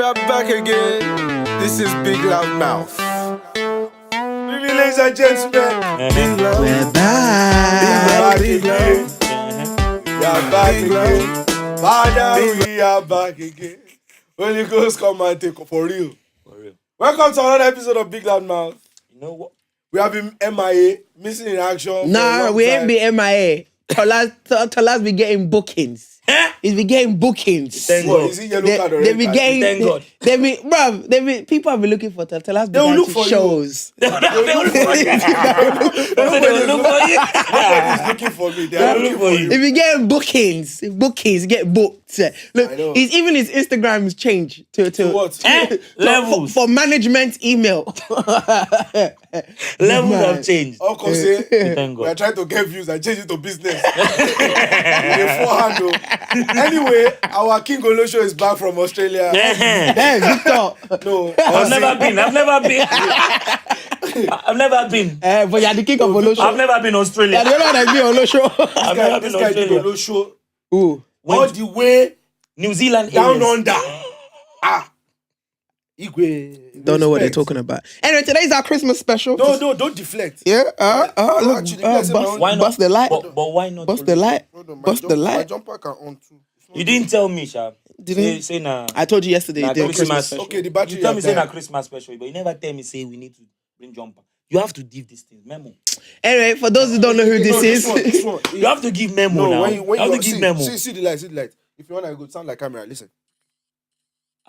are back again. This is BigLoudMouth. Ladies and gentlemen, We're back. We are back again. Father, we are back again. Holy Ghost, come and take for real. Welcome to another episode of BigLoudMouth. You know what? We have been MIA, missing in action. Nah, we ain't be MIA. Tolas be getting bookings. He's be getting bookings. Thank God. Is it yellow card or They red be card? getting. Thank God. They be people have been looking for Tolas. They will look for shows. They will look for you. Nobody's looking for me. They are looking for you. If you getting bookings, get booked. Look, I know. even his Instagram has changed to What? Levels. for management email. Levels Man. have changed. Uncle say, Thank we are God. trying to get views and change it to business. Anyway, our King Olosho is back from Australia. Hey, Victor. No, I've never been. But you're the king of Olosho. I've never been Australia. You're the one that be Olosho. I've never This been guy did Australia. Olosho Ooh. all the way New Zealand down areas. under. Igwe. Don't know what they're Respect. talking about. Anyway, today's our Christmas special. No, don't deflect. Yeah. Look, Actually, yes, bust, Why not? bust the light. But why not? Bust the light. Bust the My light. jumper can on too. You didn't tell me, Sha. Didn't? Say nah. I told you yesterday. Nah, You did Christmas. Christmas special. Okay, the battery. You tell me is say there. na Christmas special, but you never tell me say we need to bring jumper. You have to give these things memo. Anyway, for those who don't know who this is, This one. You have to give memo No, now. when you have to give memo. See the light. If you want to go sound like camera, listen.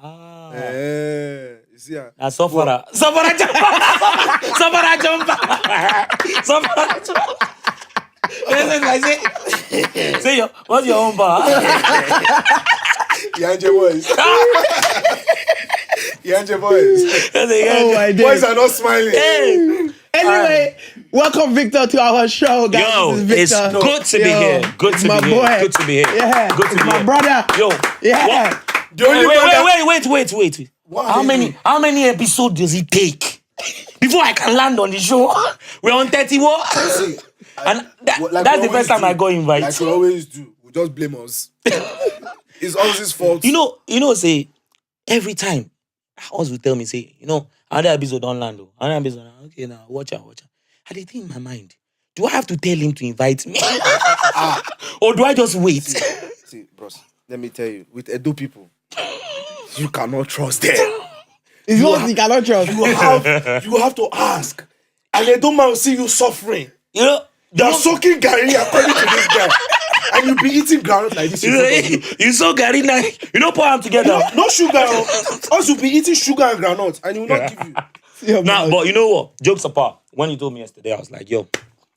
Ah. You see, Sofara jumper. Say what's your own bar? Yanje boys. Yanje boys. oh my Boys days. are not smiling. Hey. Anyway, welcome Victor to our show, guys. Yo, this is it's Victor. good to be here. Good it's to my be boy. here. Good to be here. Yeah, Good to it's be my here. brother. Yo. Yeah. The only Wait. What How are many you how many episodes does it take before I can land on the show? We're on 31. See, And like that's we the first always time do. I got invited. Like we always do. We just blame us. It's always his fault. You know, say every time us will tell me, say, another episode on land. Another episode. Okay, now watch out. I did think in my mind, do I have to tell him to invite me? Or do I just wait? See, bros, let me tell you, with Edo people, you cannot trust them. It's what you cannot trust. You have to ask. And they don't mind see you suffering. They are soaking Gary according to this guy. And you be eating groundnut like this. You so Gary now. You know, put them together. No sugar. Also, you be eating sugar and groundnut, and he will not give you. Nah, but you know what? Jokes apart. When you told me yesterday, I was like, yo,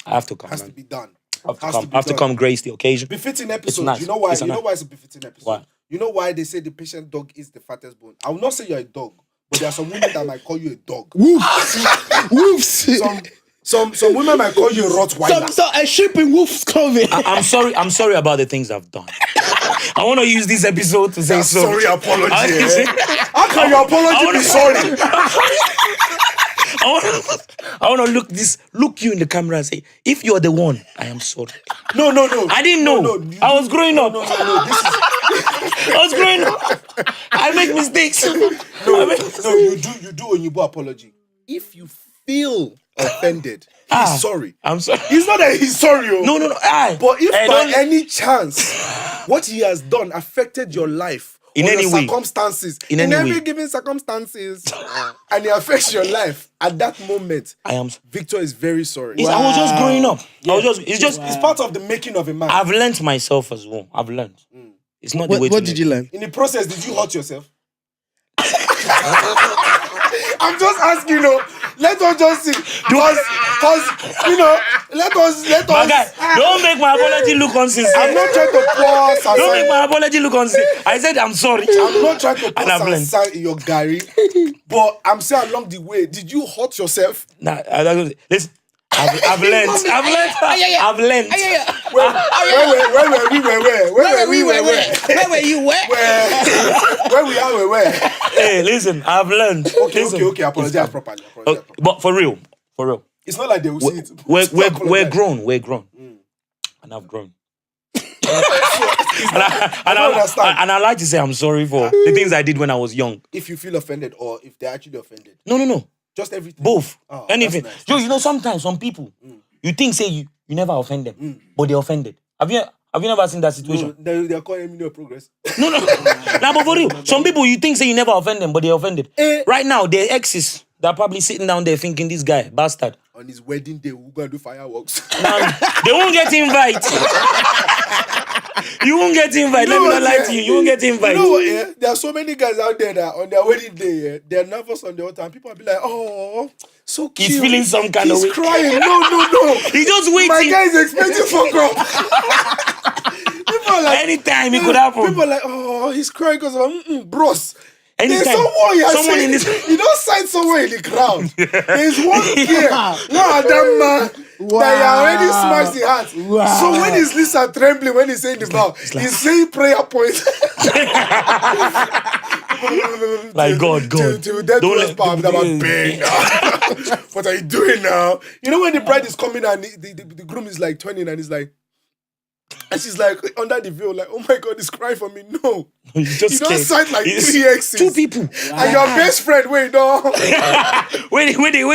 I have to come. Has Man. to be done. I have to come grace the occasion. Befitting episode. nice. You know why? It's You know nice. why it's a befitting episode? Why? You know why they say the patient dog is the fattest bone? I will not say you're a dog, but there are some women that might call you a dog. Woofs. Some women might call you a Rottweiler. So a sheep in wolf's clothing. I'm sorry about the things I've done. I want to use this episode to say That's so. sorry apology. I- How can your apology be sorry? I want to look you in the camera and say, if you're the one, I am sorry. No. I didn't know. No, I was growing up. No. This is I was growing up. I make mistakes. no. You do a Yubo apology. If you feel offended, he's sorry. I'm sorry. It's not that he's sorry. No. But if by any chance what he has done affected your life In or any your way. circumstances, In in any every way. given circumstances, and it affects your life at that moment, I am. Victor is very sorry. I was just growing up. It's part of the making of a man. I've learned myself as well. I've learned. It's not the way What to did you learn? In the process, did you hurt yourself? I'm just asking, let us just see. Because, let us. My guy, don't make my apology look unsincere. I'm not trying to pour Don't make Sansan. my apology look unsincere. I said I'm sorry. I'm not trying to pour And I've learned. Sansan in your Gary. But I'm saying along the way, did you hurt yourself? Nah, listen. I've learned. I've learned. Where were we? Where were you? Where we are, where? Hey, listen. I've learned. Okay. Apologize properly. But for real. It's not like they will see it. We're grown. And I've grown. I don't understand. And I like to say I'm sorry for the things I did when I was young. If you feel offended or if they're actually offended. No. Just everything. Both. Oh, Anything. that's nice. You know, sometimes some people, you think say you never offend them, but they're offended. Have you never seen that situation? No, they're calling me no progress. No. Nah, but for real, some people you think say you never offend them, but they're offended. Right now, their exes, they're probably sitting down there thinking this guy, bastard. On his wedding day, we're going to do fireworks. They won't get invite. You won't get invite. Let me not lie to you. You won't get invite. You know what, yeah? There are so many guys out there that on their wedding day, yeah, they're nervous on the altar. And people will be like, oh, so cute. He's feeling some kind of way. He's crying. No. He's just waiting. My guy is expecting fuck up. People are like, anytime it could happen. People are like, oh, he's crying because of bros. Anytime. There's someone in this. You don't sign someone in the crowd. There's one here, one Adam man that you already smashed the heart. Wow. So when his lips are trembling when he's saying the vow, he's saying prayer points. Like God. Till death do us part. I'm big. What are you doing now? You know when the bride is coming and the groom is like turning and he's like. And she's like under the veil, like, oh my God, he's crying for me. No, you just don't sign like 3 exes. 2 people. And your best friend, wait, no. Where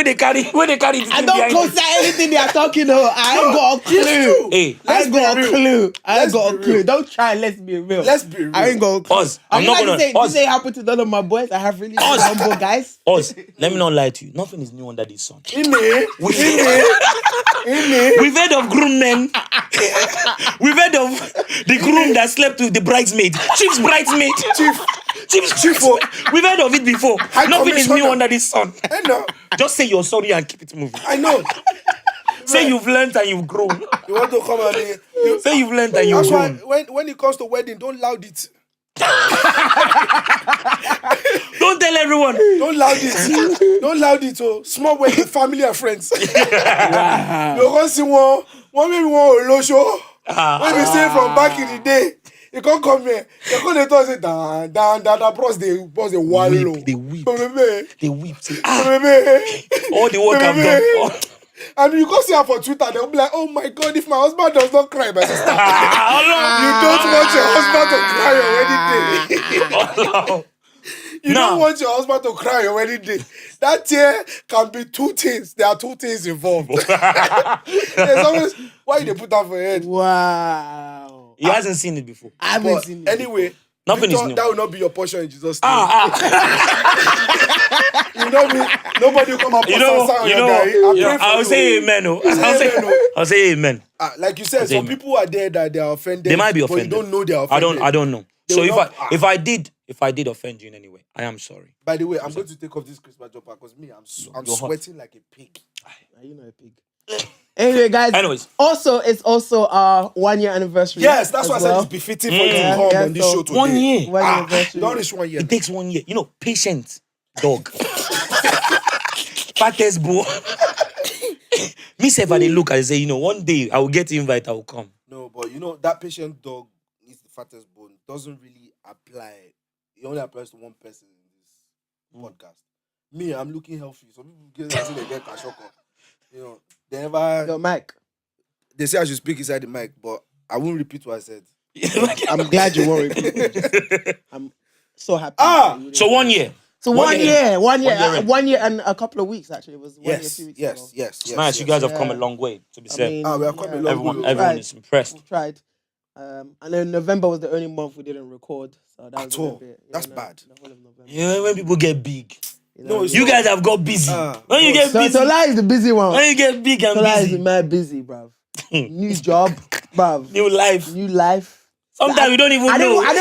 they carry the I don't consider anything they are talking about. I ain't got a clue. Hey, I ain't got a clue. I ain't got a clue. Don't try. Let's be real. Let's be real. I ain't got a clue. Us. I'm not gonna. This ain't happened to none of my boys. I have really humble guys. Us. Let me not lie to you. Nothing is new under the sun. We've We've heard of groom men. We've heard of the groom that slept with the bridesmaid. Chief's bridesmaid. Chief. We've heard of it before. Nothing is new under the sun. I know. Just say you're sorry and keep it moving. I know. Say you've learned and you've grown. You want to come and Say you've learned and you've that's why grown. when it comes to wedding, don't loud it. Don't tell everyone. Don't loud it. Don't loud it. Oh, small wedding, family and friends. Wow. You can't see one maybe one low show. When we say from back in the day, you can't come here. You can't tell say down. Bros they wallow. They weep. Baby. They weep. Say, Baby. all the work I've done. And you go see her for Twitter, they'll be like, oh my God, if my husband does not cry, my sister. You don't want your husband to cry your wedding day. You don't want your husband to cry your wedding day. That tear can be 2 things. There are 2 things involved. There's always, why they put that for your head? Wow. He hasn't seen it before. I haven't seen it. Anyway, Nothing is new. That will not be your portion in Jesus' name. You know me. Nobody will come up I'll say amen. I'll say amen. Like you said, some people are there that they are offended. They might be offended. But you don't know they are offended. I don't know. So if I did offend you in any way, I am sorry. By the way, I'm going to take off this Christmas jumper because me, I'm sweating like a pig. Are you not a pig? Anyway, guys. Anyways. It's also our 1-year anniversary. Yes, that's why I said it's befitting for you to come on this show today. 1 year. 1 year anniversary. Don't reach 1 year. It takes 1 year. You know, patient dog. Fattest boy. Me say if I look and say, one day I will get invite, I will come. No, but that patient dog is the fattest bone. Doesn't really apply. It only applies to one person in this podcast. Me, I'm looking healthy. Some people get kashoko. They never. Yo, Mike. They say I should speak inside the mic, but I won't repeat what I said. I'm glad you won't repeat. I'm so happy. So 1 year. So 1 year. 1 year and a couple of weeks, actually. It was 1 year, 2 weeks ago. Yes. Nice. You guys have come a long way, to be said. We have come a long way. Everyone is impressed. We tried. And then November was the only month we didn't record. So that was At all. bit, That's bad. The whole of November. Yeah, when people get big. You guys have got busy. When you get busy. Tola is the busy one. When you get big and Tola busy. is mad busy, bruv. New job, bruv. New life. Sometimes we don't even know. I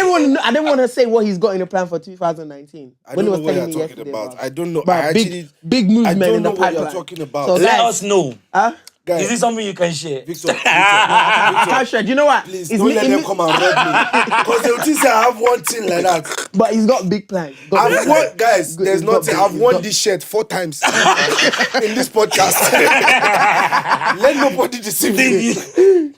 didn't want to say what he's got in the plan for 2019. I don't know what you're talking about. I don't know. Bruv, big movement in the pipeline. What you're talking about. So let us know. Guys, is it something you can share? Victor, I can't share. Do you know what? Please don't let them come and rob me. Because they'll think I have one thing like that. But he's got big plans. Guys, there's nothing. I've worn this shirt 4 times in this podcast. Let nobody deceive me.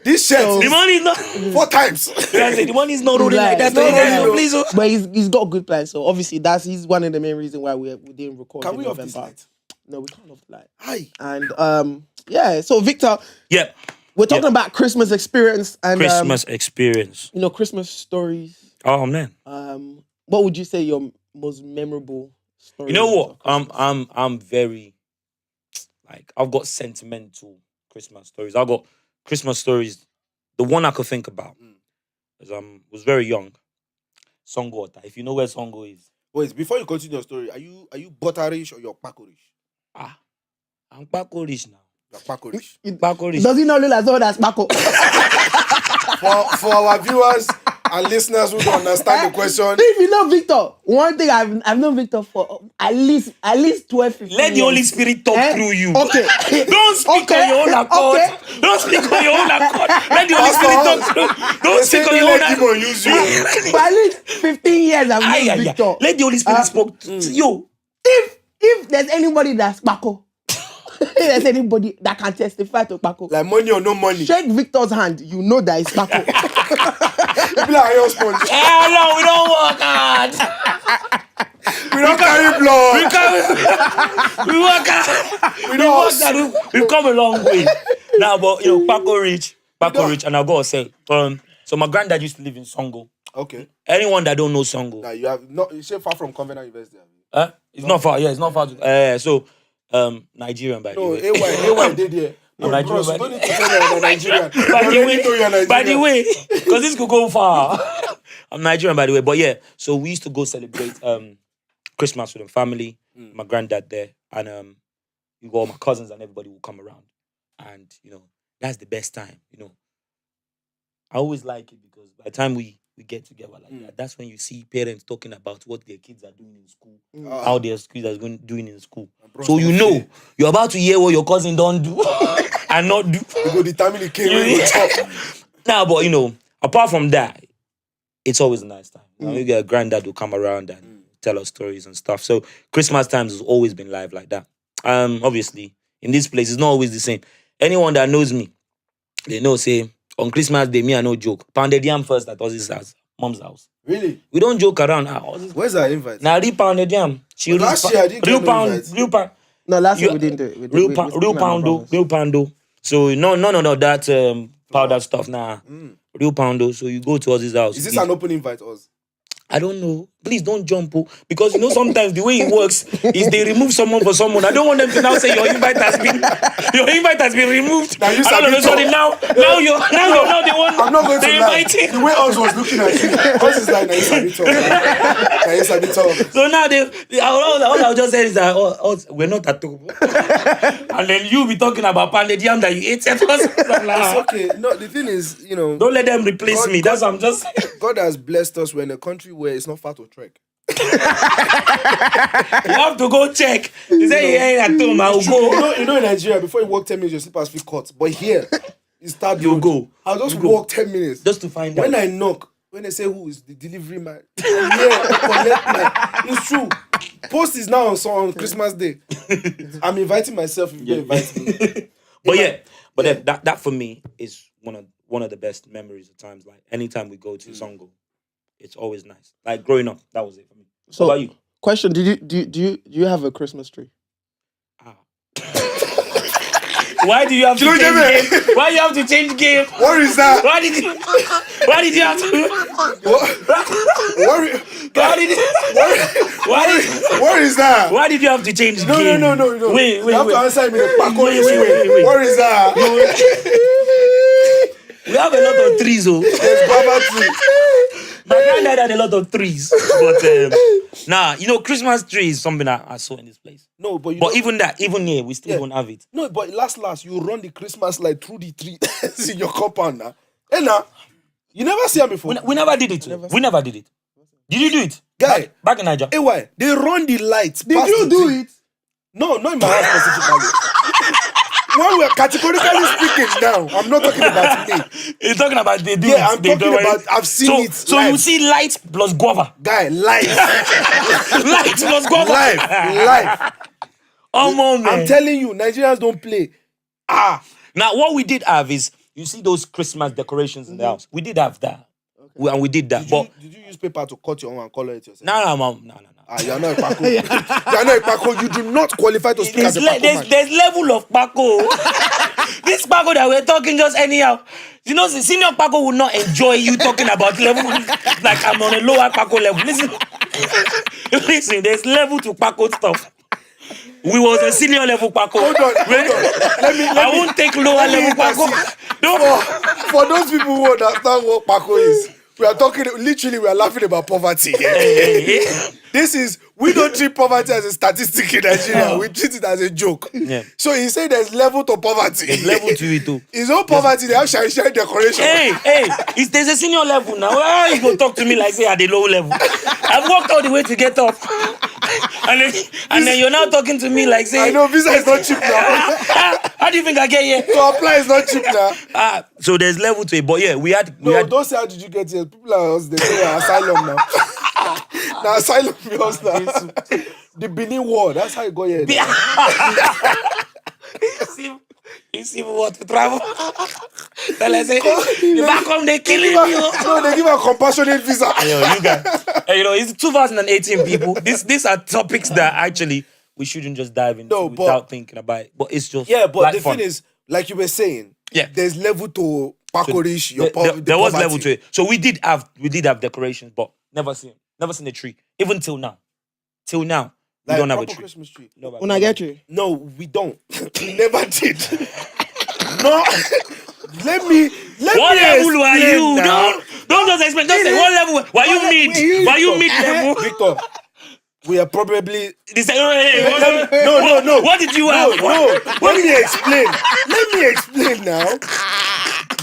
This shirt. The money is not 4 times. The money is not rolling like that. Please. But he's got good plans. So obviously he's one of the main reasons why we didn't record in November. No, we can't off the light. Hi. And so Victor. Yep. We're talking about Christmas experience and Christmas experience. Christmas stories. Oh man. What would you say your most memorable story? You know is what? of Christmas? I'm very I've got sentimental Christmas stories. I've got Christmas stories. The one I could think about is was very young. Songo Water. If you know where Songo is. Wait, before you continue your story, are you butterish or you're pakorish? I'm Pakorish now. You're pakorish. Pakorish. Does he not look like someone that's Paco? For our viewers and listeners who don't understand the question, If you know Victor, one thing I've known Victor for at least 12, 15 Let the years. Holy Spirit talk through you. Okay. Don't speak on your own accord. Okay. Don't speak on your own accord. Let the Holy Spirit talk through. Don't speak on your own accord. use you. For at least 15 years I've known Victor. Let the Holy Spirit speak to you. If there's anybody that's Paco, if there's anybody that can testify to Paco, Like money or no money. shake Victor's hand, you know that it's Paco. Be like iron sponge. Hell no, we don't work hard. We don't carry blood. We work hard. We don't. We've come a long way. Now, but Paco Rich, and I've got to say, so my granddad used to live in Songo. Okay. Anyone that don't know Songo, Now you have not. You say far from Covenant University. it's not far. Yeah, it's not far. So, Nigerian by the No, way. AY did here. No, Nigerian, bros, you don't need to tell me I'm Nigerian. By the way, because this could go far. I'm Nigerian, by the way. But yeah, so we used to go celebrate Christmas with the family, my granddad there, and you got all my cousins and everybody will come around. And, that's the best time, I always like it because by the time we get together like that, that's when you see parents talking about what their kids are doing in school, how their kids are doing in school. So you're about to hear what your cousin don't do and not do. You go determine the king when you talk. Nah, but apart from that, it's always a nice time. You get a granddad who come around and tell us stories and stuff. So Christmas times has always been live like that. Obviously, in this place, it's not always the same. Anyone that knows me, they know, say, on Christmas Day, me, I no joke. Pounded yam first at Ozzy's house, mom's house. Really? We don't joke around. Where's our invite? Now, real pounded yam. Last year, I didn't get no invite. Real pound. No, last year we didn't do it. Real poundo. So no, that powder stuff. Nah, real poundo. So you go to Ozzy's house. Is this an open invite, Oz? I don't know. Please don't jump, because sometimes the way it works is they remove someone for someone. I don't want them to now say your invite has been removed. Now you now you're not the one. I'm not going to lie. Inviting. The way Oz was looking at you, Oz is like, nice a bit talk. So now all I'll just say is that we're not at all. And then you be talking about pounded yam that you ate. It's okay. No, the thing is, don't let them replace me. That's what I'm just saying. God has blessed us. We're in a country where it's not far to trek. You have to go check. You say you ain't at home, I'll go. In Nigeria, before you walk 10 minutes, your slippers feel cut. But here, you start You go. I'll just walk 10 minutes. Just to find out. When I knock, when they say who is the delivery man, collect it's true. Post is now on Christmas Day. I'm inviting myself if you invite me. But that for me is one of the best memories of times. Like anytime we go to Songo, it's always nice. Like growing up, that was it for me. So, what about you? Question: do you have a Christmas tree? Why do you have to change game? Why you have to change game? What is that? Why did you have to? What is that? Why did you have to change game? No. Wait. You have to answer me. Wait. What is that? We have a lot of trees, There's guava tree. My granddad had a lot of trees, but Christmas tree is something I saw in this place. No, but even here, we still don't have it. No, but last, you run the Christmas light through the tree in your compound now. Hey, now, you never see them before. We never did it. We never did it. Did you do it? Guy. Back in Nigeria. Hey, why? They run the lights. Did you do it? No, not in my house specifically. When we're categorically speaking now, I'm not talking about me. You're talking about they do Yeah, it. I'm talking about, I've seen it. So live. you see lights plus guava. Guy, live. Lights plus guava. Live. Oh, man. I'm telling you, Nigerians don't play. Now, what we did have is, you see those Christmas decorations in the house. We did have that. And we did that. Did you use paper to cut your own and color it yourself? No. You're not a Paco. You're not a Paco. You do not qualify to speak as a Paco man. There's level of Paco. This Paco that we're talking just anyhow. You know, the senior Paco will not enjoy you talking about level. Like I'm on a lower Paco level. Listen, there's level to Paco stuff. We was a senior level Paco. Hold on. I won't take lower level Paco. For those people who understand what Paco is, we are talking, literally, we are laughing about poverty. This is, we don't treat poverty as a statistic in Nigeria. We treat it as a joke. Yeah. So he said there's level to poverty. There's level to it too. His own poverty, they have shine decoration. There's a senior level now. Why you go talk to me like say at the low level? I've walked all the way to get up. And then you're now talking to me like say I know visa is not cheap now. How do you think I get here? To apply is not cheap now. So there's level to it. But yeah, we had Don't say how did you get here. People are us, they say asylum now. Now asylum because now. The Benin War, that's how you got here. You see what to travel? Then I say, back home they killing you. No, they give a compassionate visa. You guys. It's 2018, people. These are topics that actually we shouldn't just dive into without thinking about it. But it's just but the thing is, like you were saying, there's level to Paco Rish, your poverty. There was level to it. So we did have decorations, but never seen a tree. Even till now. Till now. We don't have a tree. Christmas tree. No, when I get you. No, we don't. We never did. No. Let me what level are you? Now. Don't just explain. Don't say what level. Why you mid? Why you mid level? Victor, we are probably. They say, No. What did you have? No. Let me explain now.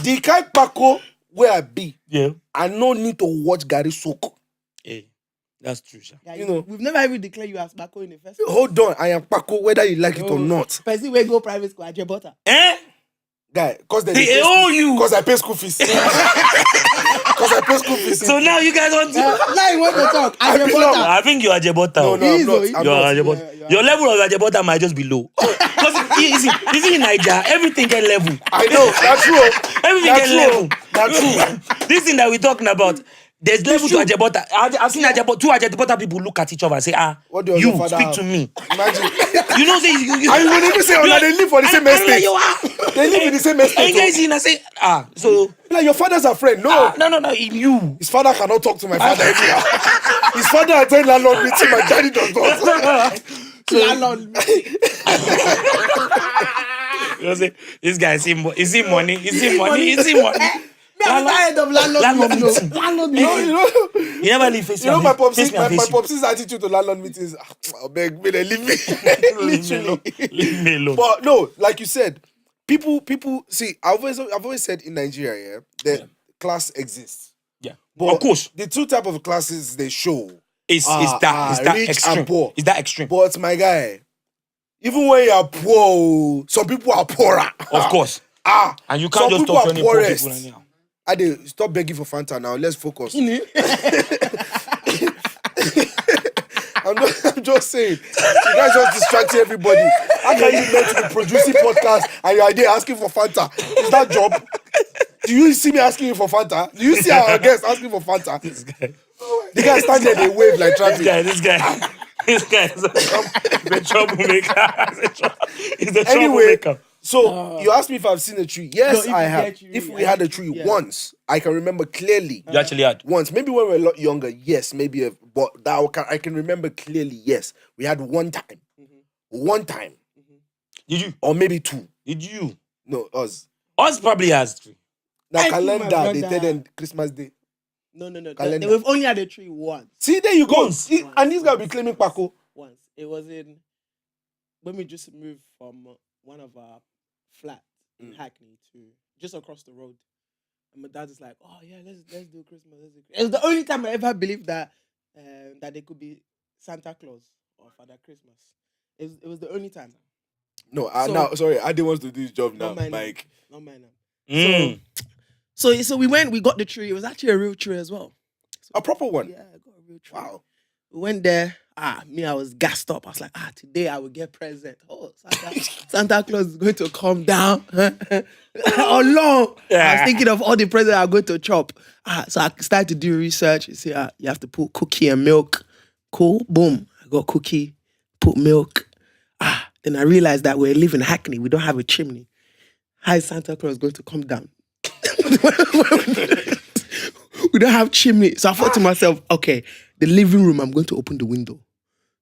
The kind Paco where I be. Yeah. I no need to watch Gary soak. Hey, that's true, sha. Yeah, we've never even declared you as Paco in the first place. Hold on, I am Paco whether you like it or not. Person will go private school at Jebota. Guy, because they owe you. Because I pay school fees. Because I pay school fees. So now you guys want to. Now you want to talk. I think you are Jebota. No, I'm not. You are Jebota. Your level of Jebota might just be low. Because you see in Nigeria, everything get level. I know, that's true. Everything get level. That's true. This thing that we're talking about, there's level to Ajebota. I've seen two Ajebota people look at each other and say, what does you your father speak have? to me. Imagine. You know, say you and you will even say, they live for the same estate. They live in the same estate. And guys, I say, so. Like, your father's a friend. No. No, in you. His father cannot talk to my father anyhow. His father attend landlord meeting, my daddy does not. Landlord meeting. You know, say, this guy, is he money? I'm tired of landlord meeting. You never leave face. You know my popsi's attitude to landlord meetings. I beg, may they leave me. Literally. Leave me alone. But no, like you said, people see. I've always said in Nigeria, that class exists. Yeah, but of course. The two type of classes they show is that rich extreme. and poor. Is that extreme? But my guy, even when you are poor, some people are poorer. Of course. And you can't just talk to any poor people anyhow. Stop begging for Fanta now. Let's focus. I'm just saying. You guys just distracting everybody. How can you meant to be producing podcast and you're there asking for Fanta? Is that job? Do you see me asking you for Fanta? Do you see our guest asking for Fanta? This guy. The guy stand there, they wave like traffic. This guy is a troublemaker. He's a troublemaker. So you asked me if I've seen a tree. Yes, I have. If we had a tree once, I can remember clearly. You actually had once. Maybe when we were a lot younger. Yes, maybe. But that I can remember clearly. Yes, we had one time. One time. Did you? Or maybe two. Did you? No, us. Us probably has tree. Now calendar. They tell them Christmas Day. No. We've only had a tree once. See, there you go. And this guy be claiming Paco. Once. It was in when we just moved from one of our flats in Hackney to just across the road. And my dad is like, oh yeah, let's do Christmas. It was the only time I ever believed that that there could be Santa Claus or Father Christmas. It was the only time. No, now sorry, I didn't want to do his job now, Mike. Not mine now. So we got the tree. It was actually a real tree as well. A proper one? Yeah, I got a real tree. Wow. We went there. I was gassed up. I was like, today I will get present. Oh, Santa Claus is going to come down. How long? I was thinking of all the presents I'm going to chop. So I started to do research. You see, you have to put cookie and milk. Cool. Boom. I got cookie, put milk. Then I realized that we're living in Hackney. We don't have a chimney. how is Santa Claus going to come down? We don't have chimney. So I thought to myself, okay, the living room, I'm going to open the window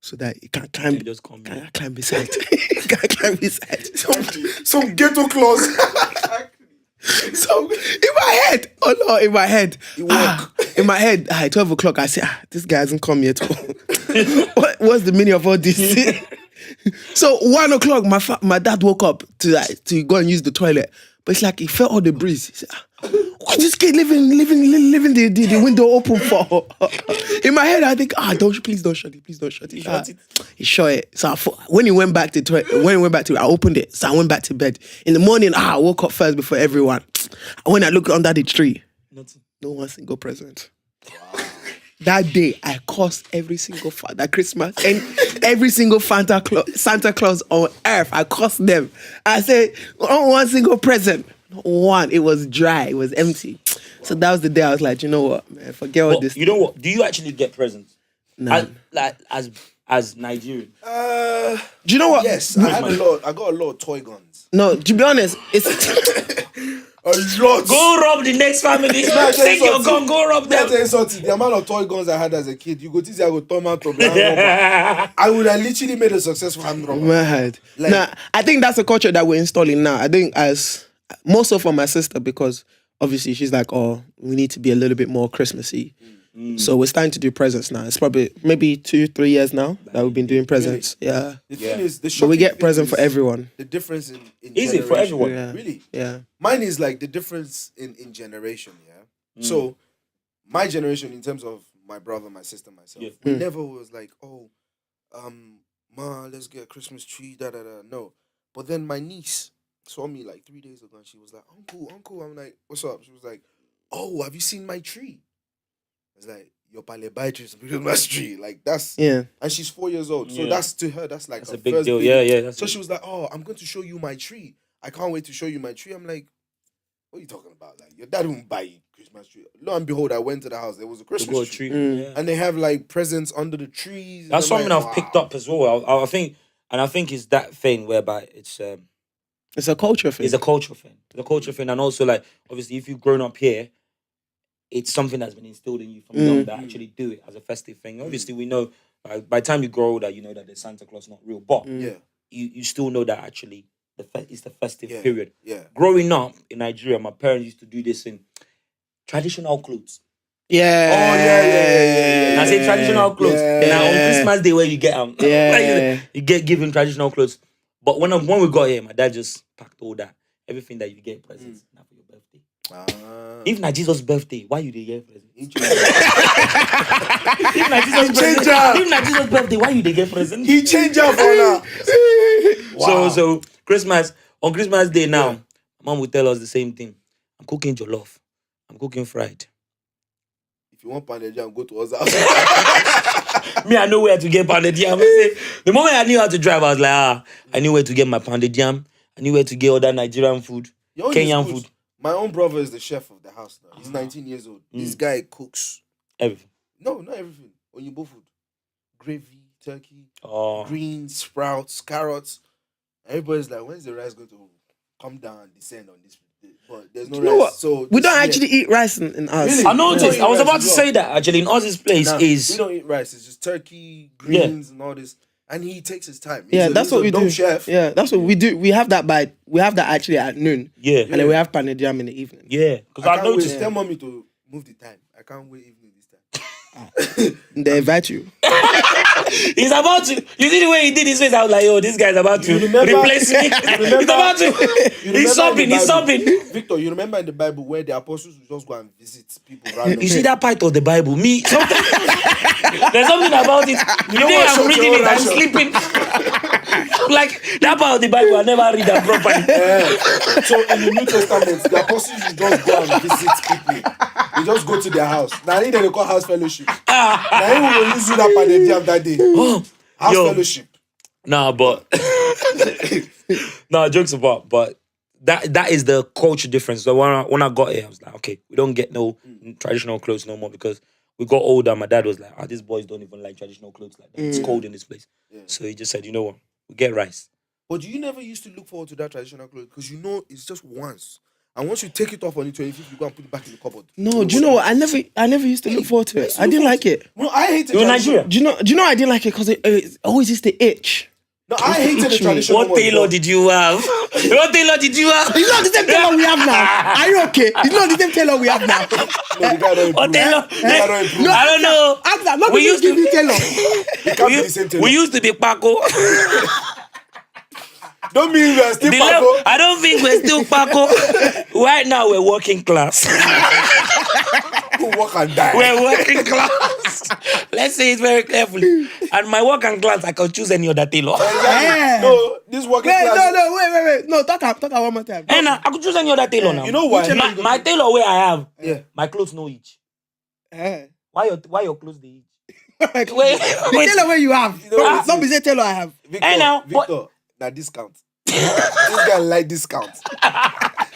so that it can climb. Just come Can I climb beside? Can I climb beside? Some ghetto clause. So in my head, oh no, in my head, in my head, 12 o'clock, I said, this guy hasn't come yet. What's the meaning of all this? So 1 o'clock, my dad woke up to go and use the toilet, but it's like he felt all the breeze. He said, what's this kid leaving the window open for? In my head, I think, please don't shut it. He shut it. So when he went back to, I opened it. So I went back to bed. In the morning, I woke up first before everyone. When I looked under the tree, Nothing. no one single present. Wow. That day, I cursed every single Father Christmas and every single Santa Claus on earth. I cursed them. I said, not one single present. Not one. It was dry. It was empty. So that was the day I was like, you know what, man, forget all this. You know what? Do you actually get presents? No. As Nigerian? Do you know what? Yes, I got a lot of toy guns. No, to be honest, it's A lot. Go rob the next family. Take your gun, go rob them. The amount of toy guns I had as a kid, you go to see I go turn out to be I would have literally made a successful hand robber. mad. I think that's a culture that we're installing now. I think as more so for my sister, because obviously she's like, we need to be a little bit more Christmassy. So we're starting to do presents now. It's probably maybe 2-3 years now that we've been doing presents. Really? Yeah. The thing is, but we get present for everyone. The difference in Is it for everyone? Yeah. Really? Yeah. Mine is like the difference in generation, yeah? So my generation, in terms of my brother, my sister, myself, we never was like, ma, let's get a Christmas tree, No. But then my niece saw me like 3 days ago and she was like, Uncle. I'm like, what's up? She was like, have you seen my tree? It's like, your pale buy tree, Christmas tree. Like, that's... Yeah. And she's 4 years old. So that's, to her, that's like a big deal. Yeah. So she was like, I'm going to show you my tree. I can't wait to show you my tree. I'm like, what are you talking about? Like, your dad won't buy you Christmas tree. Lo and behold, I went to the house. There was a Christmas tree. And they have like presents under the trees. That's something I've picked up as well. I think it's that thing whereby it's a culture thing. It's a culture thing. It's a culture thing. And also, like, obviously, if you've grown up here, it's something that's been instilled in you from young that actually do it as a festive thing. Obviously, we know by the time you grow older, you know that the Santa Claus is not real. But you still know that actually it's the festive period. Yeah. Growing up in Nigeria, my parents used to do this in traditional clothes. Yeah. Oh, yeah. And I say traditional clothes. Yeah. Now, on Christmas Day, where you get you get given traditional clothes. But when we got here, my dad just packed all that. Everything that you get presents now for your birthday. If not Jesus' birthday, why you dey get presents? If not Jesus' birthday, why you dey get presents? He changed up for now. Wow. So on Christmas Day now, Mom will tell us the same thing. I'm cooking jollof. I'm cooking fried. If you want pounded jam, go to us house. Me, I know where to get pounded jam. The moment I knew how to drive, I was like, I knew where to get my pounded jam. I knew where to get other Nigerian food, Kenyan food. My own brother is the chef of the house now. He's 19 years old. This guy cooks everything. No, not everything. Oyinbo food. Gravy, turkey, greens, sprouts, carrots. Everybody's like, when's the rice going to come down and descend on this? But there's no rice. What? So we don't actually eat rice in us. Really? I noticed. I was about to say that actually. In Oz's place we don't eat rice. It's just turkey, greens, and all this. And he takes his time. That's what we do. Chef. Yeah, that's what we do. We have that actually at noon. Yeah. And then we have pounded jam in the evening. Yeah. Because I noticed. Tell mommy to move the time. I can't wait evening this time. They invite you. He's about to. You see the way he did his face? I was like, this guy's about to replace me. He's about to. He's sobbing. Victor, you remember in the Bible where the apostles would just go and visit people randomly? You see that part of the Bible? Me, there's something about it. You know what? I'm reading it, I'm sleeping. Like, that part of the Bible, I never read that properly. So in the New Testament, the apostles would just go and visit people. They just go to their house. Now, I think they call house fellowship. Now, we will use that pounded jam that day. House fellowship. Nah, but... jokes apart, but that is the culture difference. So when I got here, I was like, okay, we don't get no traditional clothes no more because we got older. My dad was like, these boys don't even like traditional clothes like that. It's cold in this place. Yeah. So he just said, you know what? We get rice. But you never used to look forward to that traditional clothes because you know it's just once. And once you take it off on the 25th, you go and put it back in the cupboard. No, do you know what? I never used to look forward to it. I didn't like it. No, I hated You're traditional. Nigeria. Do you know I didn't like it because it always used to itch. No, I hated the traditional. What tailor did you have? What tailor did you have? It's not the same tailor we have now. Are you okay? It's not the same tailor we have now. No, the guy don't What improve. tailor? The guy don't improve. I don't know. Ask that. Not We we used used to- give you tailor. It can't be the same tailor. We used to be Paco. Don't mean we are still I don't think we're still Paco. Right now, we're working class. who work and die. We're working class. Let's say it very carefully. And my working class, I can choose any other tailor. Yeah. No, this working Wait, class. wait. No, talk one more time. And I could choose any other tailor now. You know why? My tailor where I have, Yeah. my clothes no each. Eh. Why your clothes they each? The Wait. tailor where you have. You know what Don't be say tailor I have. Victor, Hey, now, Victor, now discount. This guy like discount.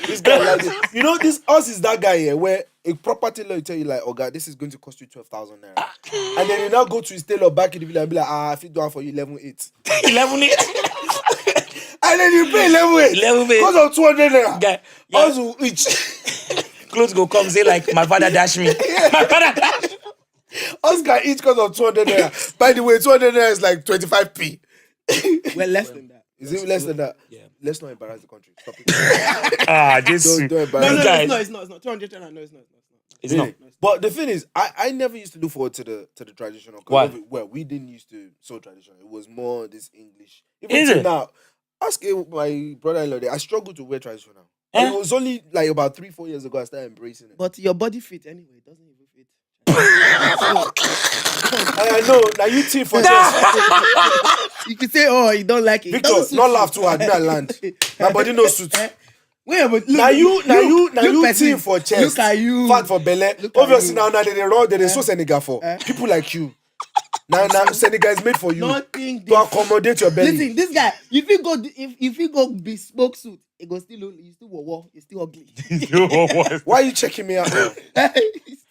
This guy like this. You know, this us is that guy here where a proper tailor will tell you like, oh God, this is going to cost you 12,000 naira. And then you now go to his tailor back in the village and be like, I fit do one for you 11,800. 11 And then you pay 11,800. 11 Because of 200 naira. Guy, Us will each. clothes go come say like my father dashed me. My father dashed me. Us can each because of 200 naira. By the way, 200 naira is like 25p. Well, less than that. Is it less than that? Yeah. Let's not embarrass the country. Stop it. Ah, just Don't No, embarrass. guys. it's not. 200 naira. No, it's not. it's not. But the thing is, I never used to look forward to the traditional. 'Cause Why? Well, we didn't used to so traditional. It was more this English. Is Even till it? now, ask my brother-in-law. I struggle to wear traditional. Eh? It was only like about 3-4 years ago I started embracing it. But your body fit anyway. It doesn't even fit. And I know now you team for this. You can say, oh, you don't like it. It Victor, doesn't suit not you. laugh too hard. Me and land. My body no suit. Wait, but look, Now you person, team for chest. Look at you. Fat for belly. Look at Obviously you. now they run. They so Senegal for people like you. Now Senegal is made for you Nothing. to accommodate your belly. Listen, this guy, if you go bespoke suit, it go still you still war, you still ugly. Why are you checking me out?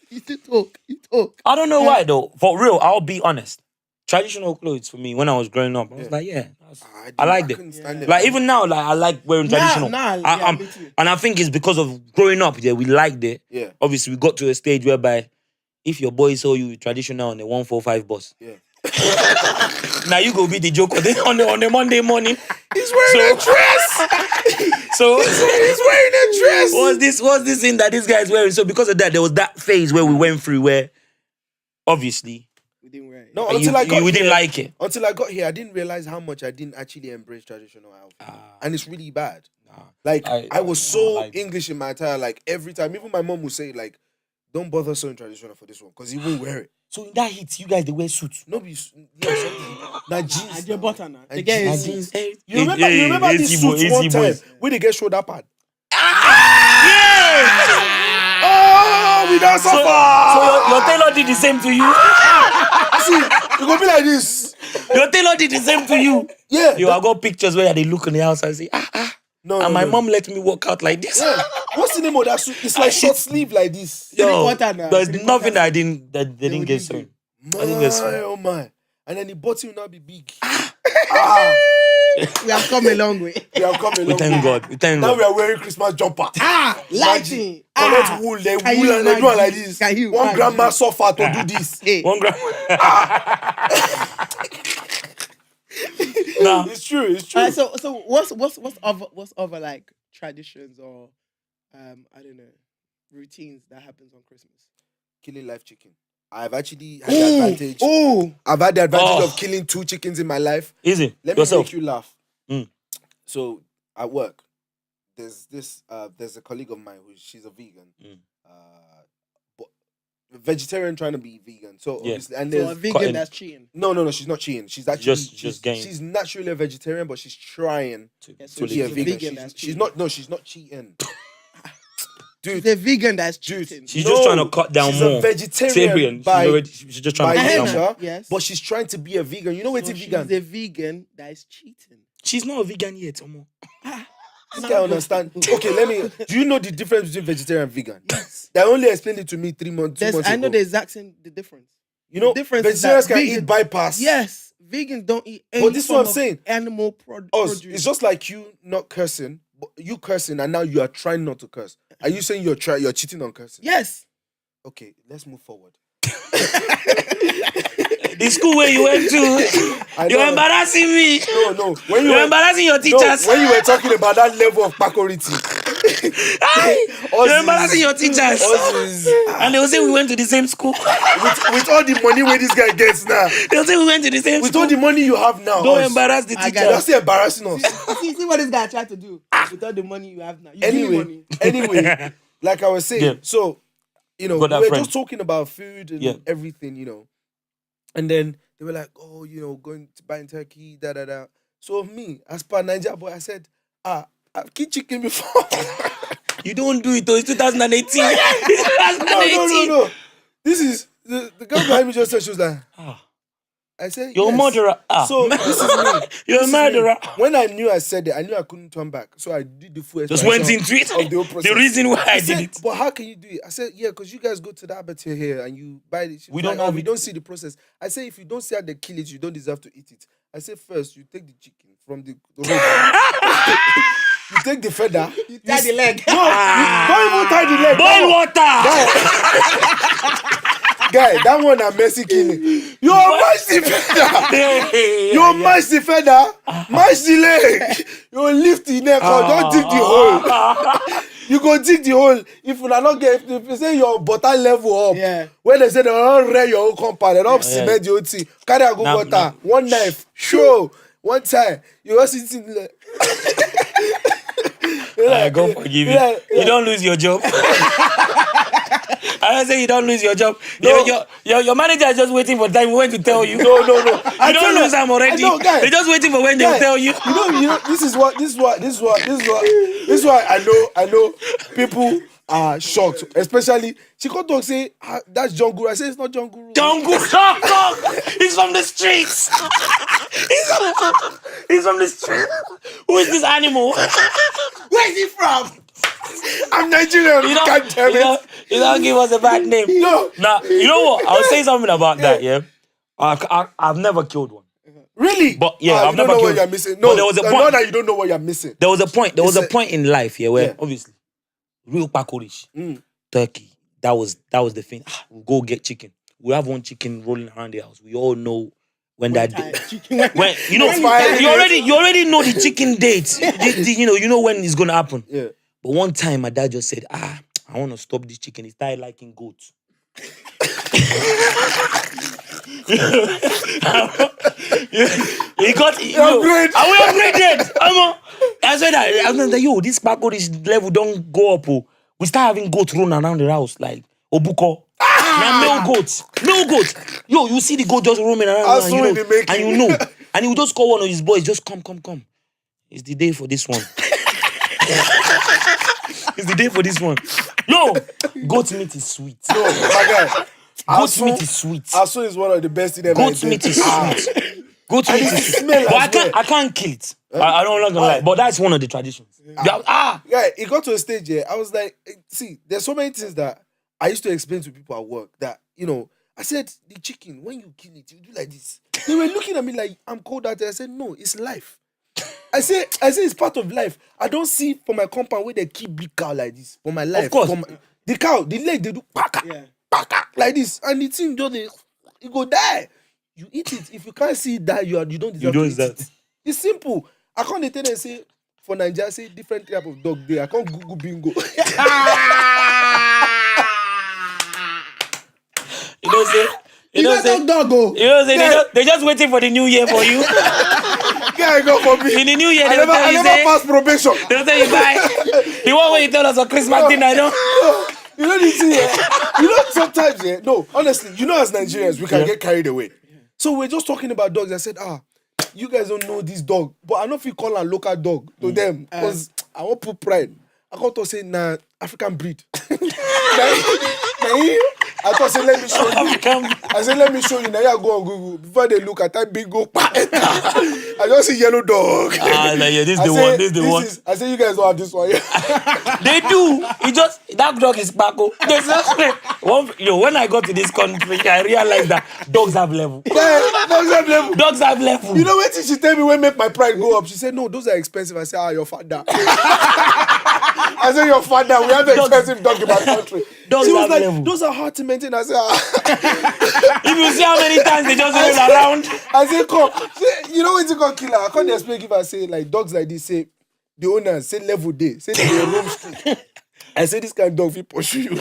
You still talk. You talk. I don't know why though. For real, I'll be honest. Traditional clothes for me when I was growing up, I was like, I liked it. couldn't stand it. Like even now, like I like wearing traditional. me too. And I think it's because of growing up. Yeah, we liked it. Yeah. Obviously, we got to a stage whereby if your boy saw you with traditional on the 145 bus, Yeah. now you go be the joke on the Monday morning. He's wearing a dress. So He's wearing a dress. what's this thing that this guy is wearing? So because of that, there was that phase where we went through where obviously We didn't wear it. No, until I got we didn't here- like it. Until I got here, I didn't realize how much I didn't actually embrace traditional outfit. And it's really bad. Nah. Like, I was so like it. English in my attire, like, every time. Even my mom would say, like, don't bother sewing traditional for this one, because he won't wear it. So in that heat, you guys they wear suits. Nobody, yeah, something. Now, jeans. And your now. butter now. And They get jeans. his jeans. Hey, You remember these AC suits boy, one AC time boys. where they get shoulder pad? Yeah! Oh, we don't suffer! So your tailor did the same to you. See, you go be like this. Your tailor did the same to you. Yeah. Yo, I got pictures where they look on the house and say, No, and no, my no. mom let me walk out like this. Yeah. What's the name of that suit? It's like short sleeve like this. Yo, Three-quarter now, there's three-quarter. nothing that they didn't get didn't sewn. My, I think that's- oh my. And then the bottom will now be big. We have come a long way. We have come a We long thank way. God. We thank Now God. we are wearing Christmas jumper. Lighting. Collect wool, then Can wool, you and they do it like imagine? this. Can you One imagine? grandma suffer to do this. Hey, 1 gram. Nah. It's true. It's true. so what's other like traditions or I don't know routines that happens on Christmas? Killing live chicken. I've actually had the advantage. Oh, I've had the advantage Oh. of killing 2 chickens in my life. Easy. Let me Yourself. make you laugh. Mm. So at work, there's a colleague of mine she's a vegan, Mm. but vegetarian trying to be vegan. So Yeah. obviously, and so a there's vegan cutting. that's cheating. no, she's not cheating. She's actually Just game. she's naturally a vegetarian, but she's trying Yeah, to so be she's a a vegan. vegan that's She's cheating. not. No, she's not cheating. Dude, The vegan that's Dude, cheating. She's just trying to cut down she's more. a vegetarian She's just trying by to cut down nature, more. Yes. but she's trying to be a vegan. You know what's So a she's vegan? a vegan that is cheating. She's not a vegan yet, Omo. This guy understand. Okay, let me. Do you know the difference between vegetarian and vegan? Yes. They only explained it to me 3 months. 2 months I ago. know the exact same the difference. You know, the difference is vegetarians that can vegan- eat bypass. Yes, vegans don't eat any But this is what I'm form of saying. animal Us, produce. it's just like you not cursing, but you cursing, and now you are trying not to curse. Are you saying you're cheating on cursing? Yes. Okay, let's move forward. The school where you went to, you're embarrassing me. No. When You're embarrassing your teachers. No, when you were talking about that level of pacority. You're embarrassing your teachers. And they'll say we went to the same school. with all the money where this guy gets now. They'll say we went to the same With school. all the money you have now. Don't embarrass the I teachers. You're still embarrassing us. See what this guy tried to do with all the money you have now. You give me money. Anyway, like I was saying, Yeah. so, we were just talking about food and everything, And then they were like, oh, going to buy in Turkey, da. So me, as per Nigeria boy, I said, I've killed chicken before. You don't do it though, it's 2018. No. This is, the girl behind me just said, she was like, I said, You're a murderer. So this is me. You're a murderer. When I knew I said it, I knew I couldn't turn back. So I did the full Just went into it. of the whole process. The reason why I said, did it. But how can you do it? I said, yeah, because you guys go to the abattoir here and you buy it. We don't know. We don't see the process. I say, if you don't see how they kill it, you don't deserve to eat it. I say, first, you take the chicken from the road. You take the feather. You tie the leg. No, you don't even tie the leg. Boil water. Guy, that one a messy killing. You mash the feather. You mash the feather. Mash the leg. You lift the neck out. Don't dig the hole. You go dig the hole. If you not get, if you say your butter level up, when they say they don't rear your own compound, they don't cement the whole thing. Carry a good butter. One knife. Show. One time. You also sit in there. I go forgive you. You don't lose your job. I don't say you don't lose your job. No. Your manager is just waiting for time when to tell you. No. You don't lose them already. They're just waiting for when they'll tell you. You know, this is why I know people are shocked. Especially she could talk say that's John Guru. I say it's not John Guru. John Guru, he's from the streets. He's from the streets. Who is this animal? Where is he from? I'm Nigerian. You don't give us a bad name. No. Now, you know what? I'll say something about that, yeah? I've never killed one. Really? But yeah, I've never killed. What killed. you're missing. No, but there was a point. Not that you don't know what you're missing. There was a point. There was a point in life, where obviously real pakorish, turkey. That was the thing. We'll go get chicken. We have one chicken rolling around the house. We all know when that day. When you already know the chicken date. You know when it's gonna happen. Yeah. But one time my dad just said, I want to stop this chicken. He started liking goats. He got upgrade. Are we upgraded? I said that. I was like, yo, this pakorish level don't go up. Oh. We start having goats running around the house like Obuko. Now male goats. Yo, you see the goat just roaming around and you know. And he would just call one of his boys, just come. It's the day for this one. It's the day for this one. Yo, goat meat is sweet. No, my guy. Goat meat is sweet. Asu is one of the best in ever. Goat meat is sweet. Goat meat is sweet. But I can't kill it. I don't know gonna lie. But that's one of the traditions. Yeah, it got to a stage here. I was like, see, there's so many things that I used to explain to people at work that, I said, the chicken, when you kill it, you do like this. They were looking at me like, I'm cold out there. I said, no, it's life. I say it's part of life. I don't see for my compound where they keep big cow like this. For my life. Of course. The cow, the leg, they do paka, like this. And the thing, it go die. You eat it. If you can't see it die, you don't deserve to eat it. It's simple. I can't tell them say, for Nigeria, say different type of dog there. I can't Google bingo. They're just waiting for the new year for you. Yeah, go for me. In the new year, I never passed probation. They'll tell you buy the one where you tell us on Christmas thing. I know. You know this thing, sometimes, no, honestly, as Nigerians, we can get carried away. So we're just talking about dogs. I said, you guys don't know this dog, but I know if you call a local dog to them because I want to put pride. I got to say, African breed. I thought, say, let me show you. I said, let me show you. Now you go on Google. Before they look, I type big go. I just see yellow dog. This is the one. This is the one. I say, you guys don't have this one. They do. That dog is Paco. When I got to this country, I realized that dogs have level. Yeah, dogs have level. Dogs have level. You know what she tell me when make my pride go up? She said, no, those are expensive. I said, your father. I said, your father, we have an expensive dog in my country. Dogs she was have like, level. those are hard to maintain. I said, If you see how many times they just roll around. I said, come. You know what you call killer? I can't explain if I say, like, dogs like this, say, the owners, say level day, say they roam street. I say, this kind of dog will pursue you.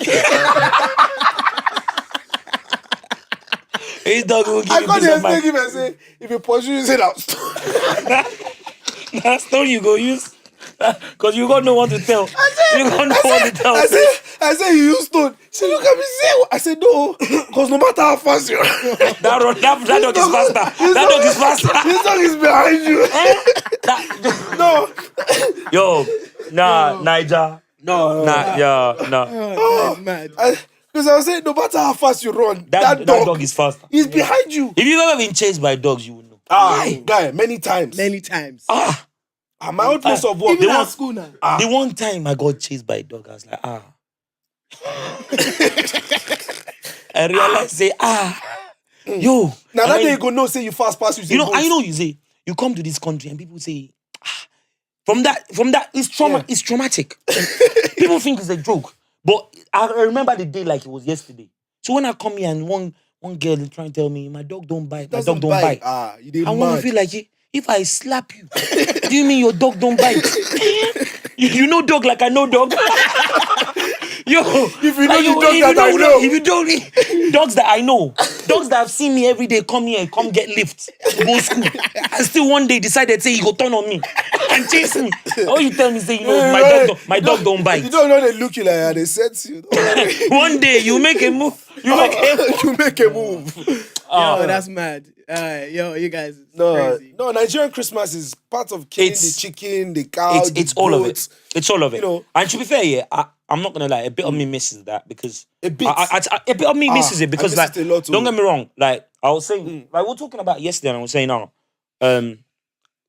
His dog will give I you can't peace of explain mind. if I say, if you pursue you, say that. That story you go use. Because you got no one to tell. You got no one to tell. I say you use stone. She look at me say, I said no, because no matter how fast you run, that dog is faster. That dog is faster. This dog is behind you. No. Yo, nah, Niger. No. That's mad. Because I was saying, no matter how fast you run, That dog is faster. He's behind you. If you've ever been chased by dogs, you will know. Guy, many times. At my own place of work. Even at school now. The one time I got chased by a dog, I was like, I realized, say, yo. Now that day you go know, say you fast pass, you say, I know you say, you come to this country and people say, from that, it's trauma, it's traumatic. People think it's a joke. But I remember the day like it was yesterday. So when I come here and one girl is trying to tell me, my dog don't bite, my dog don't bite. I want to feel like if I slap you, do you mean your dog don't bite? you know dog like I know dog. Yo, if you know the dog that I know. If you don't, dogs that I know, dogs that have seen me every day come here, come get lifts, go school, and still one day decided say he go turn on me and chase me. All you tell me say my dog don't bite. You don't know they look you like that, they sense you. One day you make a move. You make a move. Yo, that's mad. You guys. Crazy. No, Nigerian Christmas is part of killing the chicken, the cow. It's all of it. It's all of it. You know, and to be fair, I'm not gonna lie. A bit of me misses that because a bit of me misses it because like don't get me wrong. Like I was saying, like we were talking about yesterday, and I was saying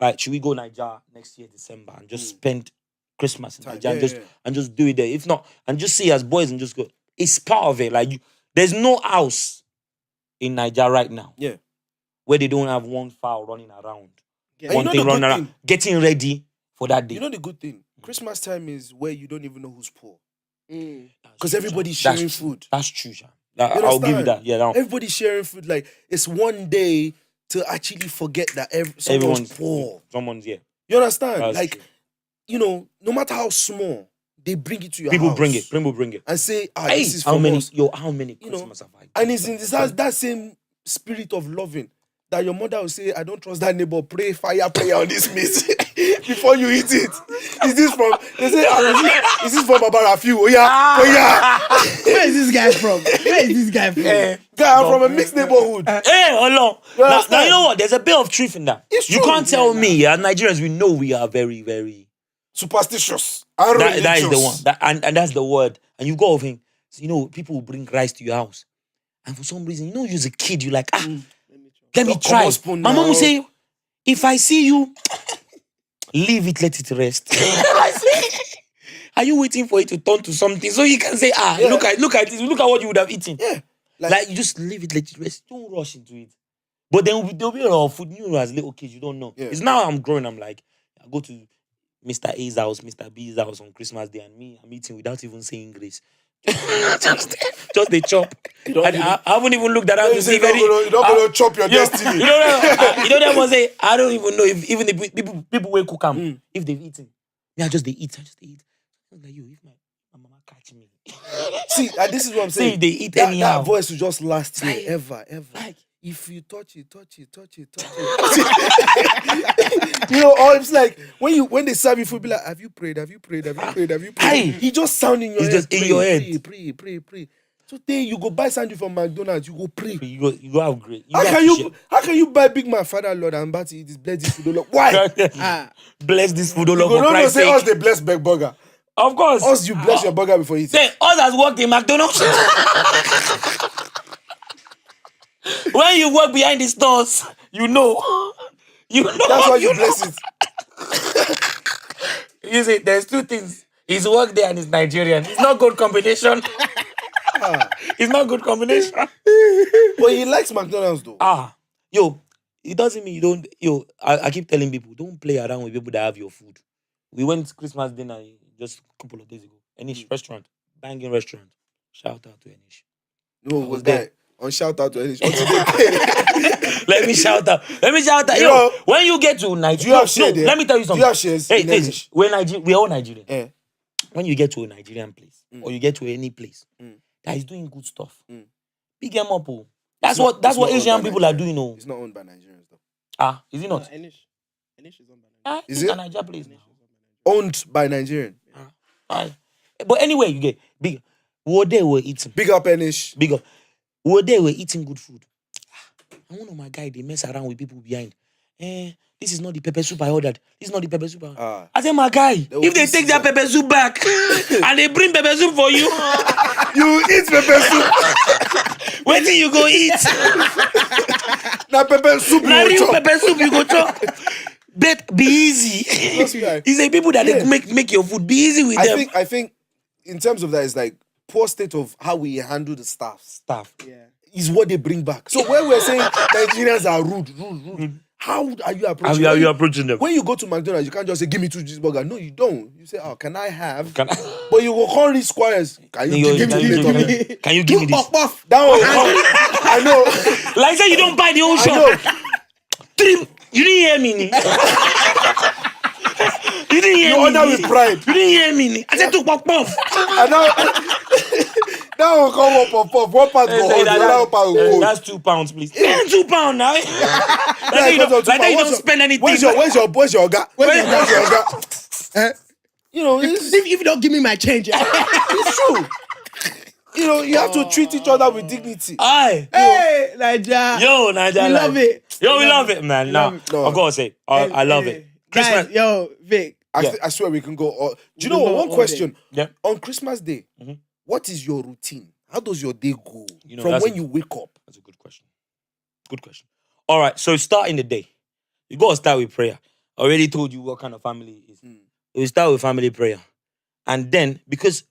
like should we go Nigeria next year December and just spend Christmas in Nigeria and just do it there? If not, and just see as boys and just go. It's part of it. Like there's no house in Nigeria right now. Yeah. Where they don't have one fowl running around. Yeah. One thing running around. Getting ready for that day. You know the good thing? Christmas time is where you don't even know who's poor. Mm. Because everybody's sharing food. That's true, Sean. I'll give you that. Yeah, everybody's sharing food. Like, it's one day to actually forget that someone's poor. Someone's, yeah. You understand? That's like, true. You know, no matter how small, they bring it to your house. People bring it. And say, hey, this is how many, us. how many Christmas have I? And it's in that same spirit of loving that your mother will say, I don't trust that neighbor, pray fire prayer on this meat before you eat it. Is this from Baba Rafiu? Oh yeah. Where is this guy from? Guy, I'm from a mixed neighborhood. Hey, hold on. Now, you know what? There's a bit of truth in that. It's you true. can't tell me, as Nigerians, we know we are very, very superstitious. And that is the one. And that's the word. And you go of him. So, you know, people will bring rice to your house. And for some reason, you know, you're a kid, you're like, let me try. My mom will say, if I see you, leave it, let it rest. Are you waiting for it to turn to something? So you can say, look at this, look at what you would have eaten. Yeah. Like you just leave it, let it rest. Don't rush into it. But then there'll be a lot of food. You know, as little kids, you don't know. Yeah. It's now I'm growing, I'm like, I go to Mr. A's house, Mr. B's house on Christmas Day, and I'm eating without even saying grace. just the chop. I haven't even looked around to see you don't gonna chop your destiny. You know that one say, I don't even know if even the people will cook them if they've eaten. I just eat. I'm like, if my mama catch me. See, this is what I'm saying. See, they eat anyhow. That voice will just last here ever. Like, if you touch it. You know, or it's like when they serve you food, be like, have you prayed? He just sound in your head. Just in your head. Pray. So then you go buy something from McDonald's, you go pray. You go have great. How can you buy Big Man, Father, Lord, and about to eat this, bless this food, Lord? Why? Bless this food, Lord. You don't say us they bless Big Burger. Of course. Us, you bless your burger before you eat Say, it. us has worked in McDonald's. When you work behind the stores, you know. You know. That's why you know. bless it. You see, there's two things. He's work there and he's Nigerian. It's not good combination. It's not good combination. But he likes McDonald's though. Yo, it doesn't mean you don't. I keep telling people, don't play around with people that have your food. We went to Christmas dinner just a couple of days ago. Enish restaurant, banging restaurant. Shout out to Enish. No, was that on shout out to Enish? Let me shout out. Yo, when you get to Nigeria, let me tell you something. Do you have shares? Hey, we're all Nigerian. Yeah. When you get to a Nigerian place or you get to any place that is doing good stuff, big them up. That's what Asian people are doing. Oh, it's not owned by Nigerians though. Is it not? Enish is owned by Nigerian. Is it a Nigerian place now? Owned by Nigerian? But anyway, you get big. What they were eating. Big up Enish. Big up. What they were eating good food. And one of my guys, they mess around with people behind. This is not the pepper soup I ordered. This is not the pepper soup. I said, my guy, if they take that pepper soup back and they bring pepper soup for you, you eat pepper soup. Wait till you go eat. Now pepper soup. Now real pepper soup you go chop. But be easy. It's like people that they make your food. Be easy with them. I think in terms of that, it's like poor state of how we handle the staff. Yeah. Is what they bring back. So when we're saying Nigerians are rude, how are you approaching? How are you approaching them? When you go to McDonald's, you can't just say, give me 2 cheeseburgers. No, you don't. You say, can I have? But you will call these squares. Can you give me? Can you give me this? That one I know. Like say you don't buy the whole shop. You didn't hear me. You didn't hear me. You order with pride. You didn't hear me. I said 2 puff. And now that will come 1 part go hold, the other part will go. That's £2, please. £2 now. Like that you don't spend anything. Where's your guy? Where's your guy? You know, if you don't give me my change, it's true. You know, you have to treat each other with dignity. Hey, Naija. Yo, Naija. We love it. Yo, we love it, man. Now, I've got to say, I love it. Christmas. Guys, yo, Vic. I swear we can go. Do you know one question? Yeah. On Christmas Day, what is your routine? How does your day go? You know, from when you wake up? That's a good question. Good question. All right, so starting the day, you got to start with prayer. I already told you what kind of family it is. We start with family prayer. And then, because,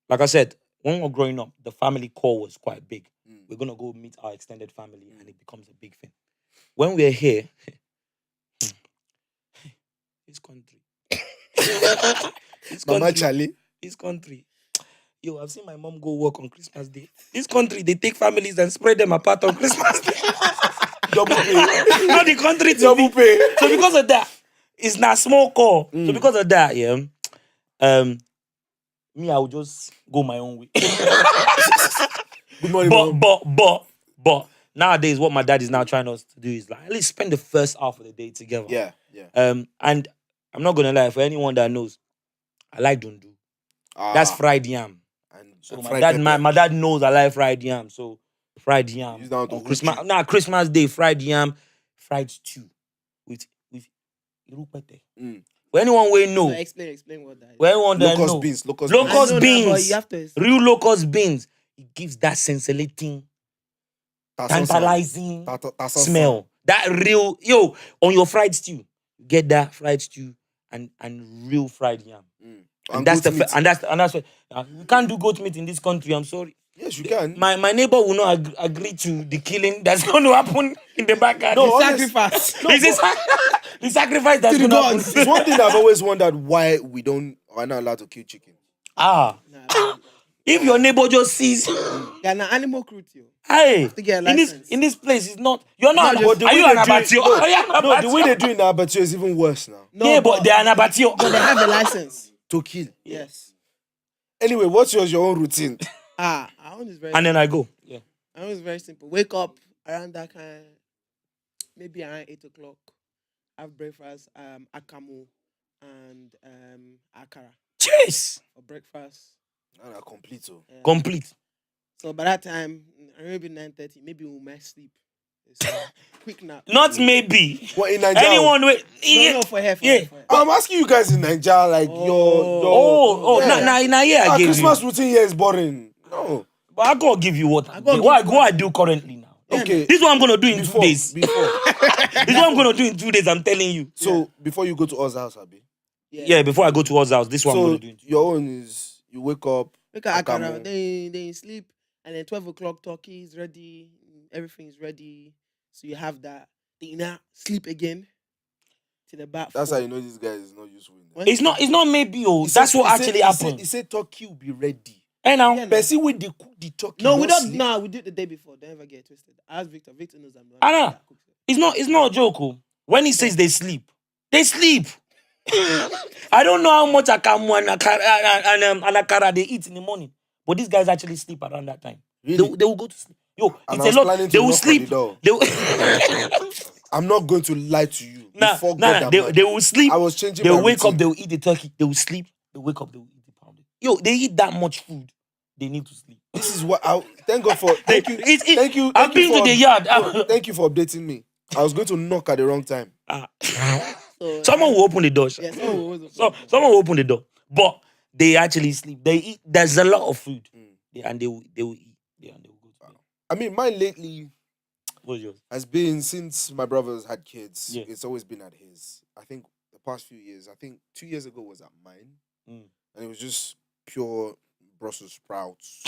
like I said, when we were growing up, the family core was quite big. We're going to go meet our extended family and it becomes a big thing. When we're here, this country. Mama Charlie. This country. Yo, I've seen my mom go work on Christmas Day. This country, they take families and spread them apart on Christmas Day. Double pay. Not the country to Double pay. So because of that, it's not small call. So because of that, me, I will just go my own way. Good morning, but nowadays, what my dad is now trying us to do is like at least spend the first half of the day together. Yeah. And I'm not gonna lie, for anyone that knows, I like dundu. That's fried yam. So my dad knows I like fried yam. So fried yam on Christmas Day, fried yam, fried stew with irupete. For anyone will know. So explain what that is. For anyone that Locust know. beans. Locust beans. You have to Real locust beans. It gives that scintillating, tantalizing smell. That real, on your fried stew, get that fried stew and real fried yam. And that's what we can't do goat meat in this country. I'm sorry. Yes, you can. My neighbor will not agree to the killing that's going to happen in the backyard. No, sacrifice. The sacrifice that's going to happen. It's one thing I've always wondered why we are not allowed to kill chicken. If your neighbor just sees, you're an animal cruelty. Hey, in this place, it's not. You're not. Are you an abattoir? No, the way they do it in abattoir is even worse now. No, but they're an abattoir. But they have a license to kill. Yes. Anyway, what's your own routine? I own is very. And then I go. Yeah. I own is very simple. Wake up around that kind, maybe around 8 o'clock. Have breakfast, akamu and akara. Cheers. For breakfast. Complete. Complete. So by that time, maybe 9:30, maybe we might sleep It's quick nap. Not maybe. What in Nigeria? Anyone with No, for her. Yeah. I'm asking you guys in Nigeria, like Nah, yeah, I gave Christmas you. routine here is boring. No. But I gotta give you what I do currently now. Okay. This is what I'm gonna do in 2 days. Before. This is what I'm gonna do in 2 days. I'm telling you. So before you go to Oz's house, Abi. Yeah, before I go to Oz's house, this is what I'm So gonna do. your own is you wake up. Akara, they sleep, and then 12 o'clock turkey is ready, everything is ready. So you have that. Then you now sleep again to the back. That's how you know this guy is not useful. It's not maybe. That's what actually happened. He said turkey will be ready. And now, Percy when they cook the turkey. No, we don't. Nah, we did the day before. Don't ever get it twisted. I asked Victor. Victor knows I'm not. I know. It's not a joke. Oh. When he says they sleep, they sleep. I don't know how much akamu and akara they eat in the morning, but these guys actually sleep around that time. Really? They will go to sleep. Yo, And it's a lot. They will sleep. I'm not going to lie to you. They will sleep. I was changing. They'll my wake up. routine. They'll eat the turkey. They will sleep. They wake up. They will eat the pounded. Yo, they eat that much food. They need to sleep. This is what I thank God for. Thank you. Thank you. I've been to the yard. Thank you for updating me. I was going to knock at the wrong time. So, Someone will open the door. yeah, Someone will open the door. But they actually sleep. They eat. There's a lot of food. And they will eat. And they will go to bed. I mean, mine lately What's yours? has been since my brothers had kids. Yeah. It's always been at his. I think the past few years. I think 2 years ago was at mine, and it was just pure Brussels sprouts,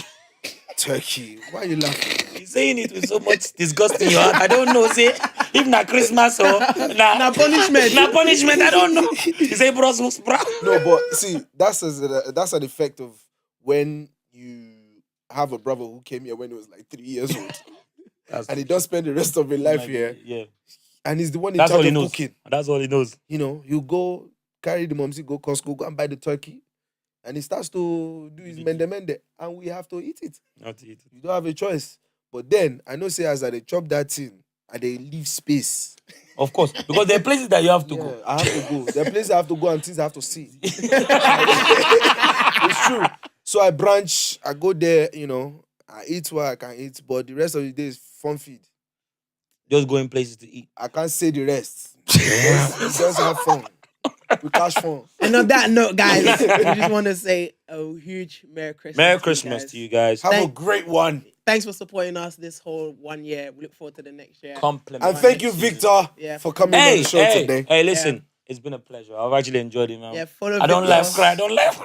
turkey. Why are you laughing? He's saying it with so much disgust in your heart. I don't know. Say if na Christmas or na punishment. Na punishment. I don't know. He say Brussels sprout. No, but see, that's an effect of when you have a brother who came here when he was like 3 years old, and he does spend the rest of his life here. Yeah. And he's the one in That's all charge he of knows. cooking. That's all he knows. You know, you go carry the momsy, go Costco, go and buy the turkey, and he starts to do his mende, and we have to eat it. Not to eat it. You don't have a choice. But then I know say as I dey chop that thing, and they leave space. Of course, because there are places that you have to go. I have to go. There are places I have to go and things I have to see. It's true. So I branch, I go there, you know, I eat what I can eat, but the rest of the day is fun feed. Just going places to eat. I can't say the rest. Just have fun. We cash fun. And on that note, guys, we just want to say a huge Merry Christmas. Merry Christmas to you guys. Have a great one. Thanks for supporting us this whole 1 year. We look forward to the next year. Compliment. And thank you, Victor, for coming on the show today. Hey, listen. It's been a pleasure. I've actually enjoyed it, man. Yeah, follow I don't Victor. laugh, cry. I don't laugh.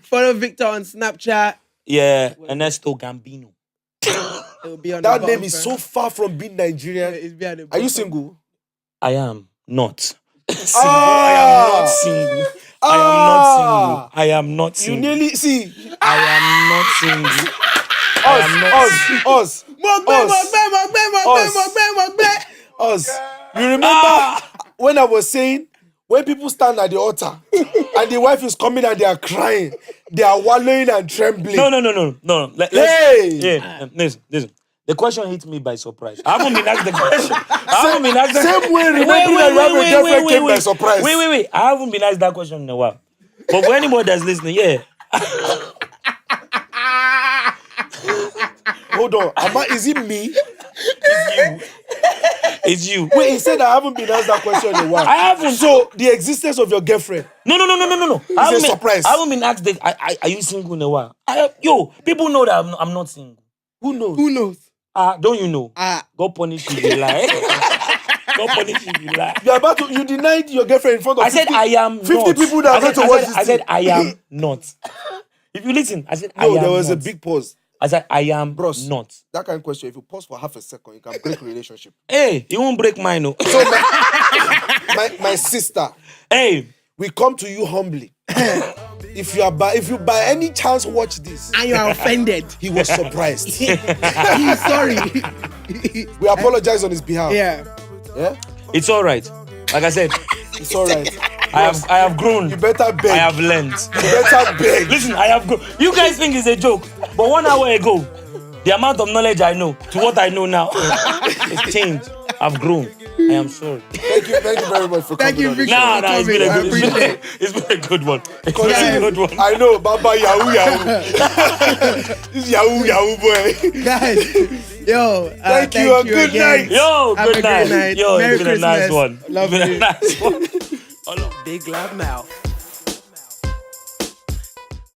Follow Victor on Snapchat. Yeah, ernestogambino. It will be on That the name bottom, is fam. so far from being Nigerian. It's be on the Are you bottom. single? I am not single. Ah! I am not single. I am not You single. nearly see I am not single. us. You remember when I was saying when people stand at the altar and the wife is coming and they are crying, they are wallowing and trembling. No. Hey! Listen. The question hit me by surprise. I haven't been asked the question. Same way, remember that you have a girlfriend came by surprise. Wait. I haven't been asked that question in a while. But for anybody that's listening, yeah. Hold on. Is it me? It's you. Wait, he said I haven't been asked that question in a while. I haven't. So the existence of your girlfriend. No. It's a surprise. I haven't been asked are you single in a while? People know that I'm not single. Who knows? Who knows? Don't you know? God punish you if you lie. God punish you if you lie. You denied your girlfriend in front of I said I am 50 not. people that are going to watch this. I said I am not. If you listen, I said I am No, there was not. a big pause. I said I am not. That kind of question, if you pause for half a second, you can break relationship. Hey, you won't break mine, no. So my sister, Hey, we come to you humbly. If you by any chance watch this, And you are offended. he was surprised. He's sorry. We apologize on his behalf. Yeah. Yeah? it's all right. Like I said, It's all right. I have grown. You better beg. I have learned. You better beg. Listen, I have grown. You guys think it's a joke, but 1 hour ago, the amount of knowledge I know to what I know now, it's changed. I've grown. I am sorry. Thank you very much for Thank coming you, on the Victor. show. Nah, it's been a I good, appreciate it's been a good one. It's been Guys, a good one. I know, Baba Yahoo. This Yahoo boy. Guys, yo, Thank you and good again. night. Yo, Have a good great night. night. Yo, Merry it's been a nice Christmas. one. Love It's been you. a nice one. Big Loud Mouth.